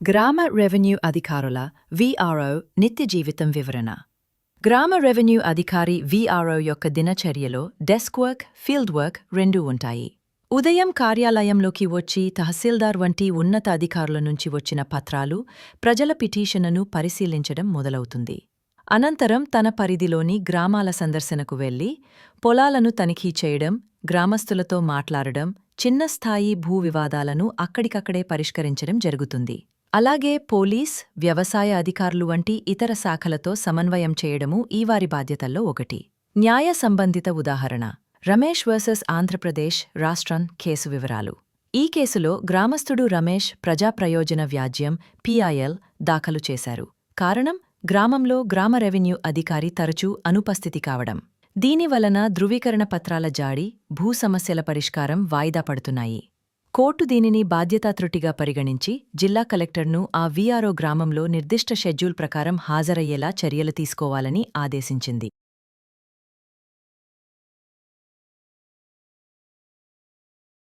గ్రామ రెవెన్యూ అధికారుల విఆర్ఓ నిత్య జీవితం వివరణ. గ్రామ రెవెన్యూ అధికారి విఆర్ఓ యొక్క దినచర్యలో డెస్క్ వర్క్, ఫీల్డ్ వర్క్ రెండూ ఉంటాయి. ఉదయం కార్యాలయంలోకి వచ్చి తహసీల్దార్ వంటి ఉన్నత అధికారుల నుంచి వచ్చిన పత్రాలు, ప్రజల పిటిషన్లను పరిశీలించడం మొదలవుతుంది. అనంతరం తన పరిధిలోని గ్రామాల సందర్శనకు వెళ్లి పొలాలను తనిఖీ చేయడం, గ్రామస్తులతో మాట్లాడడం, చిన్న స్థాయి భూ వివాదాలను అక్కడికక్కడే పరిష్కరించడం జరుగుతుంది. అలాగే పోలీస్, వ్యవసాయ అధికారులు వంటి ఇతర శాఖలతో సమన్వయం చేయడమూ ఈ వారి బాధ్యతల్లో ఒకటి. న్యాయ సంబంధిత ఉదాహరణ: రమేష్ వర్సెస్ ఆంధ్రప్రదేశ్ రాష్ట్రం కేసు వివరాలు. ఈ కేసులో గ్రామస్థుడు రమేష్ ప్రజాప్రయోజన వ్యాజ్యం PIL దాఖలు చేశారు. కారణం, గ్రామంలో గ్రామ రెవెన్యూ అధికారి తరచూ అనుపస్థితి కావడం. దీనివలన ధృవీకరణ పత్రాల జాడి, భూ సమస్యల పరిష్కారం వాయిదా పడుతున్నాయి. కోర్టు దీనిని బాధ్యతాత్రుటిగా పరిగణించి జిల్లా కలెక్టర్ను ఆ విఆర్ఓ గ్రామంలో నిర్దిష్ట షెడ్యూల్ ప్రకారం హాజరయ్యేలా చర్యలు తీసుకోవాలని ఆదేశించింది.